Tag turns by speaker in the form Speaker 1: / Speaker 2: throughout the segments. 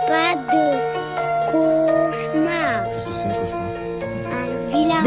Speaker 1: pas de cauchemar.
Speaker 2: Qu'est-ce que c'est un cauchemar?
Speaker 1: Un vilain.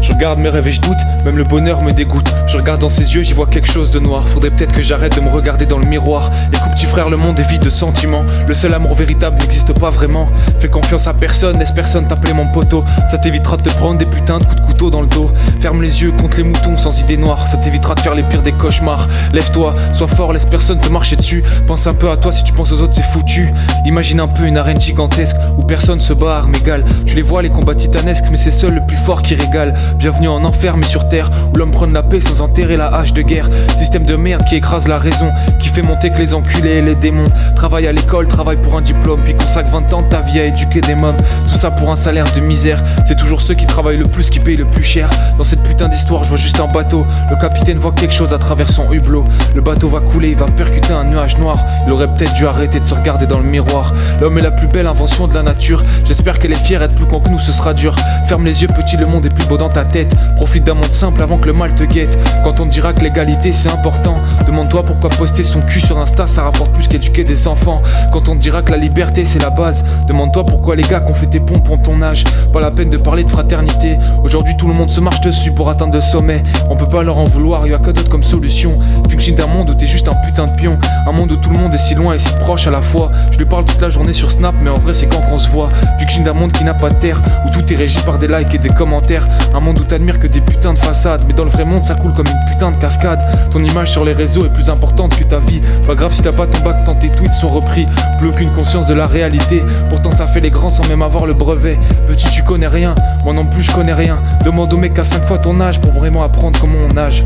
Speaker 2: Je regarde mes rêves et je doute, même le bonheur me dégoûte. Je regarde dans ses yeux, j'y vois quelque chose de noir. Faudrait peut-être que j'arrête de me regarder dans le miroir. Écoute petit frère, le monde est vide de sentiments. Le seul amour véritable n'existe pas vraiment. Fais confiance à personne, laisse personne t'appeler mon poteau. Ça t'évitera de te prendre des putains de coups de couteau dans le dos. Ferme les yeux contre les moutons sans idée noire. Ça t'évitera de faire les pires des cauchemars. Lève-toi, sois fort, laisse personne te marcher dessus. Pense un peu à toi, si tu penses aux autres c'est foutu. Imagine un peu une arène gigantesque où personne se bat à armes égales. Tu les vois les combats titanesques, mais c'est seul le plus fort qui régale. Bienvenue en enfer mais sur terre, où l'homme prône la paix sans enterrer la hache de guerre. Système de merde qui écrase la raison, qui fait monter que les enculés et les démons. Travaille à l'école, travaille pour un diplôme, puis consacre 20 ans de ta vie à éduquer des mômes. Tout ça pour un salaire de misère. C'est toujours ceux qui travaillent le plus qui payent le plus cher. Dans cette putain d'histoire je vois juste un bateau. Le capitaine voit quelque chose à travers son hublot. Le bateau va couler, il va percuter un nuage noir. Il aurait peut-être dû arrêter de se regarder dans le miroir. L'homme est la plus belle invention de la nature. J'espère qu'elle est fière, être plus con que nous ce sera dur. Ferme les yeux petit, le monde est plus beau dans ta tête. Profite d'un monde simple avant que le mal te guette. Quand on te dira que l'égalité c'est important, demande-toi pourquoi poster son cul sur Insta ça rapporte plus qu'éduquer des enfants. Quand on te dira que la liberté c'est la base, demande-toi pourquoi les gars qu'on fait tes pompes ont ton âge. Pas la peine de parler de fraternité. Aujourd'hui tout le monde se marche dessus pour atteindre le sommet. On peut pas leur en vouloir, y'a que d'autres comme solution. Fiction d'un monde où t'es juste un putain de pion. Un monde où tout le monde est si loin et si proche à la fois. Je lui parle toute la journée sur Snap mais en vrai c'est quand qu'on se voit. Fiction d'un monde qui n'a pas de terre, où tout est régi par des likes et des commentaires. Un monde où t'admires que des putains de façades, mais dans le vrai monde ça coule comme une putain de cascade. Ton image sur les réseaux est plus importante que ta vie. Pas grave si t'as pas ton bac tant tes tweets sont repris. Plus aucune conscience de la réalité. Pourtant ça fait les grands sans même avoir le brevet. Petit tu connais rien, moi non plus je connais rien. Demande au mec à 5 fois ton âge pour vraiment apprendre comment on nage.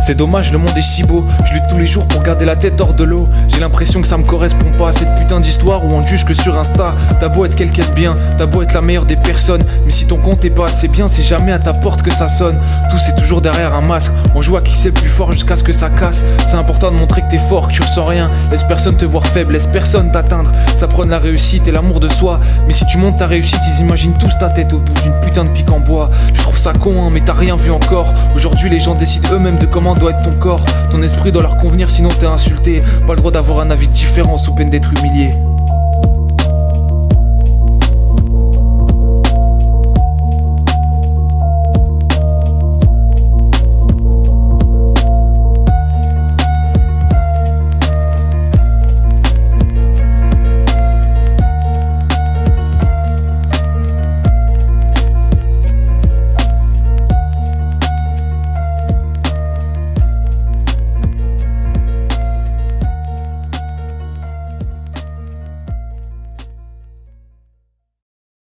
Speaker 2: C'est dommage, le monde est si beau. Je lutte tous les jours pour garder la tête hors de l'eau. J'ai l'impression que ça me correspond pas, cette putain d'histoire où on te juge que sur Insta. T'as beau être quelqu'un de bien, t'as beau être la meilleure des personnes, mais si ton compte est pas assez bien, c'est jamais à ta porte que ça sonne. Tout c'est toujours derrière un masque. On joue à qui c'est le plus fort jusqu'à ce que ça casse. C'est important de montrer que t'es fort, que tu ressens rien. Laisse personne te voir faible, laisse personne t'atteindre. Ça prône la réussite et l'amour de soi. Mais si tu montes ta réussite, ils imaginent tous ta tête au bout d'une putain de pique en bois. Je trouve ça con hein, mais t'as rien vu encore. Aujourd'hui les gens décident eux-mêmes de comment doit être ton corps. Ton esprit doit leur convenir sinon t'es insulté. Pas le droit d'avoir un avis différent sous peine d'être humilié.